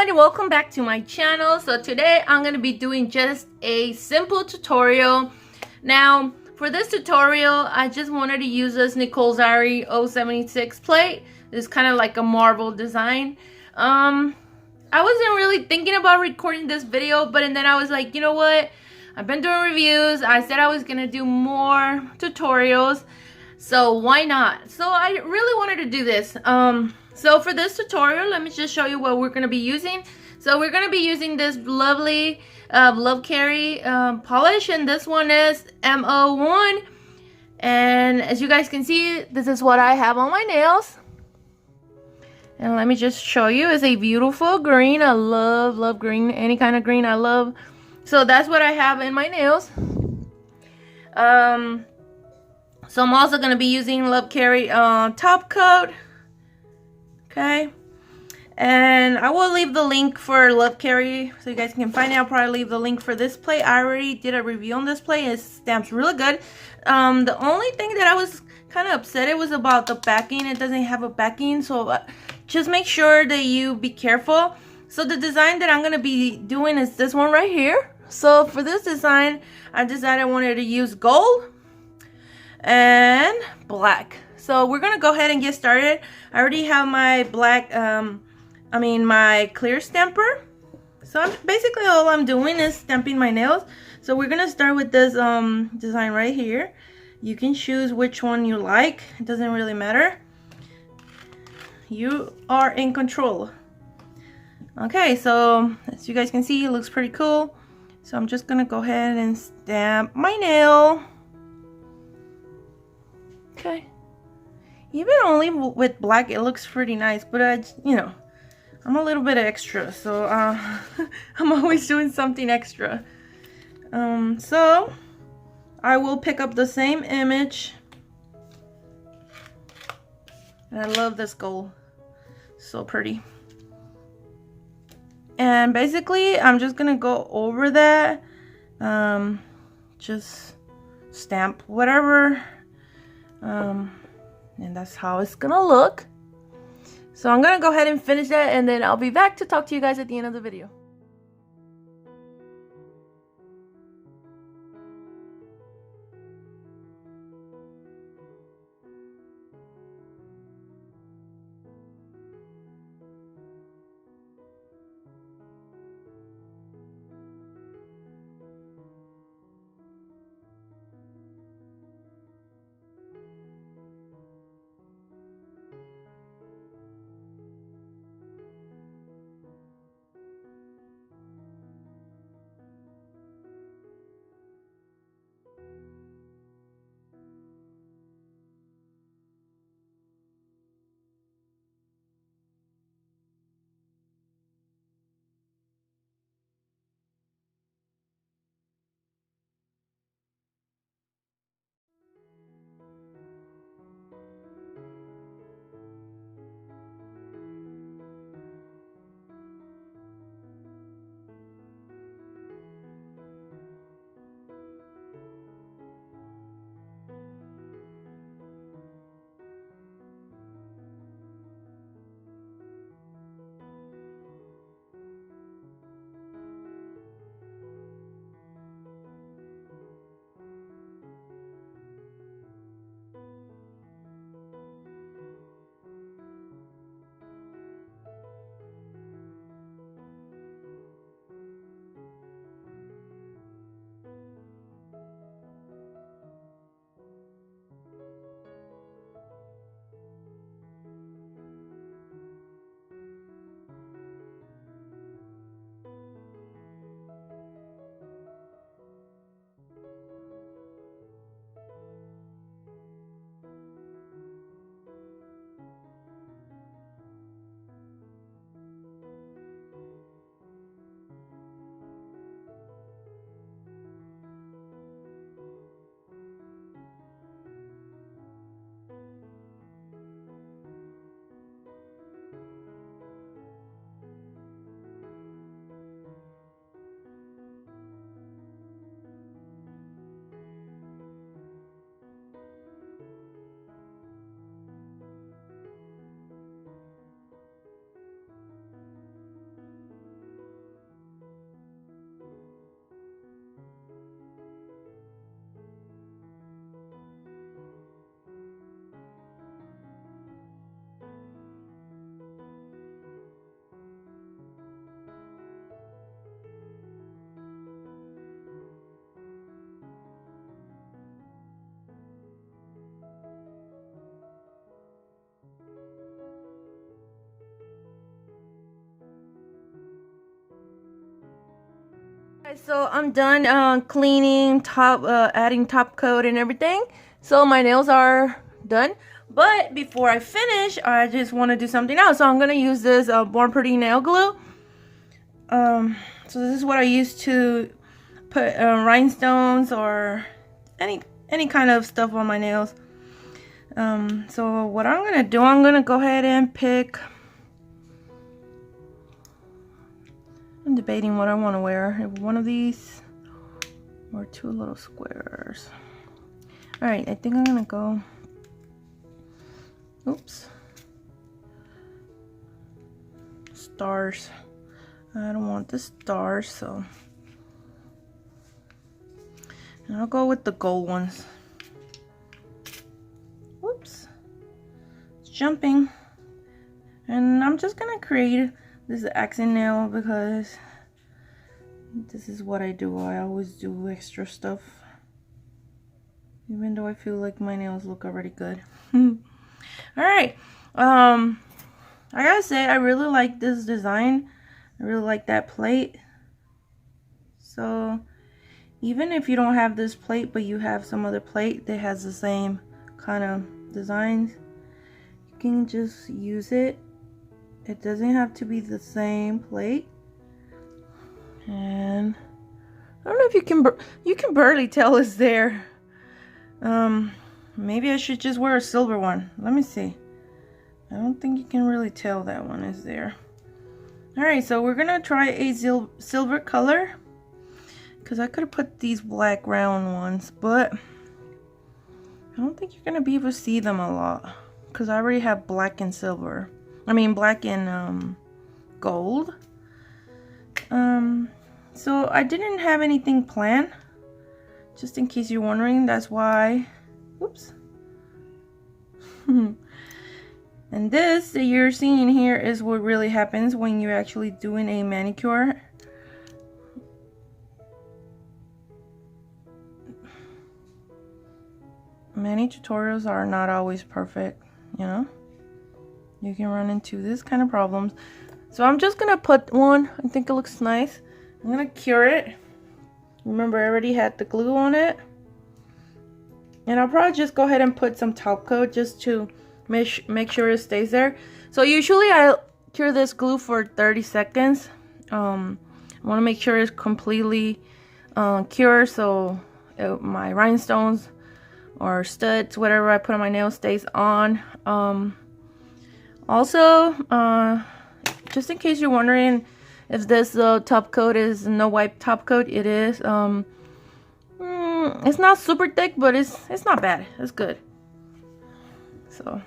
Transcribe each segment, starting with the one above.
everyone, welcome back to my channel. So today I'm going to be doing just a simple tutorial. Now for this tutorial I just wanted to use this Lvcarrie 076 plate. It's kind of like a marble design. I wasn't really thinking about recording this video, but then I was like, you know what, I've been doing reviews. I said I was going to do more tutorials, so why not? So I really wanted to do this. So for this tutorial, let me just show you what we're going to be using. So we're going to be using this lovely Lvcarrie polish, and this one is M01. And as you guys can see, this is what I have on my nails. And let me just show you. It's a beautiful green. I love green. Any kind of green I love. So that's what I have in my nails. So I'm also going to be using Lvcarrie top coat. Okay, and I will leave the link for Lvcarrie so you guys can find it. I'll probably leave the link for this plate. I already did a review on this plate. It stamps really good. The only thing that I was kind of upset it was about the backing. It doesn't have a backing, so just make sure that you be careful. So the design that I'm going to be doing is this one right here. So for this design, I decided I wanted to use gold and black. So we're gonna go ahead and get started. I already have my black, my clear stamper. So basically all I'm doing is stamping my nails. So we're gonna start with this design right here. You can choose which one you like. It doesn't really matter. You are in control. Okay, so as you guys can see, it looks pretty cool. So I'm just gonna go ahead and stamp my nail. Okay. Even only with black, it looks pretty nice, but I'm a little bit extra, so I'm always doing something extra. So I will pick up the same image, and I love this gold, so pretty. And basically, I'm just gonna go over that, just stamp whatever. And that's how it's gonna look. So I'm gonna go ahead and finish that, and then I'll be back to talk to you guys at the end of the video. So I'm done cleaning, adding top coat and everything. So my nails are done. But before I finish, I just want to do something else. So I'm going to use this Born Pretty nail glue. So this is what I use to put rhinestones or any kind of stuff on my nails. So what I'm going to do, I'm going to go ahead and pick... I'm debating what I want to wear. One of these or two little squares. Alright, I think I'm going to go... Oops. Stars. I don't want the stars, so... And I'll go with the gold ones. Whoops. It's jumping. And I'm just going to create... This is accent nail because this is what I do. I always do extra stuff, even though I feel like my nails look already good. Alright, I gotta say I really like this design. I really like that plate. So even if you don't have this plate but you have some other plate that has the same kind of designs, you can just use it. It doesn't have to be the same plate. And I don't know if you can barely tell it's there. Maybe I should just wear a silver one. Let me see. I don't think you can really tell that one is there. Alright, so we're gonna try a silver color, because I could have put these black round ones, but I don't think you're gonna be able to see them a lot, because I already have black and silver. I mean black and gold. So I didn't have anything planned, just in case you're wondering. That's why. Whoops. And this that you're seeing here is what really happens when you're actually doing a manicure. Many tutorials are not always perfect, you know. You can run into this kind of problems. So I'm just gonna put one. I think it looks nice. I'm gonna cure it. Remember, I already had the glue on it. And I'll probably just go ahead and put some top coat just to make sure it stays there. So usually I cure this glue for 30 seconds. I want to make sure it's completely cured, so my rhinestones or studs, whatever I put on my nail, stays on. Also, just in case you're wondering if this top coat is no wipe top coat, it is. It's not super thick, but it's not bad. It's good. So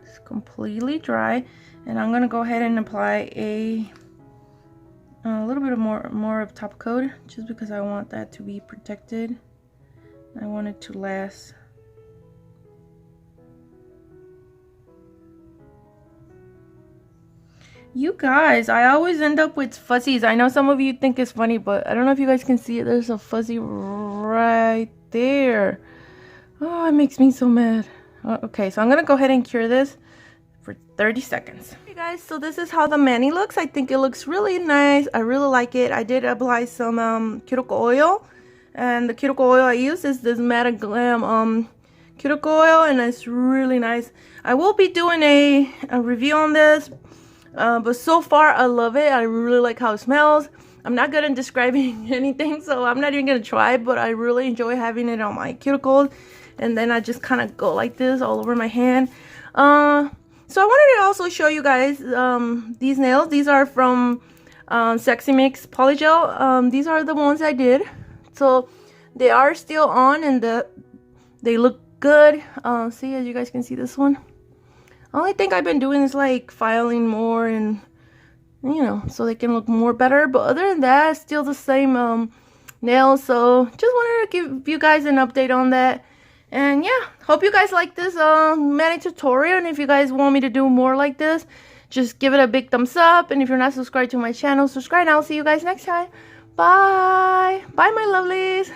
it's completely dry, and I'm gonna go ahead and apply a little bit of more of top coat, just because I want that to be protected. I want it to last. You guys, I always end up with fuzzies. I know some of you think it's funny, but I don't know if you guys can see it. There's a fuzzy right there. Oh, it makes me so mad. Okay, so I'm gonna go ahead and cure this for 30 seconds. Hey guys, so this is how the mani looks. I think it looks really nice. I really like it. I did apply some cuticle oil, and the cuticle oil I use is this Manicure cuticle oil, and it's really nice. I will be doing a review on this. But so far I love it. I really like how it smells. I'm not good at describing anything, so I'm not even gonna try, but I really enjoy having it on my cuticles, and then I just kind of go like this all over my hand. So I wanted to also show you guys these nails. These are from Sexy Mix Polygel. These are the ones I did, so they are still on, and they look good. See, as you guys can see, this one. Only thing I've been doing is like filing more, and you know, so they can look more better. But other than that, it's still the same nails. So just wanted to give you guys an update on that. And yeah, hope you guys like this mani tutorial. And if you guys want me to do more like this, just give it a big thumbs up. And if you're not subscribed to my channel, subscribe. And I'll see you guys next time. Bye. Bye, my lovelies.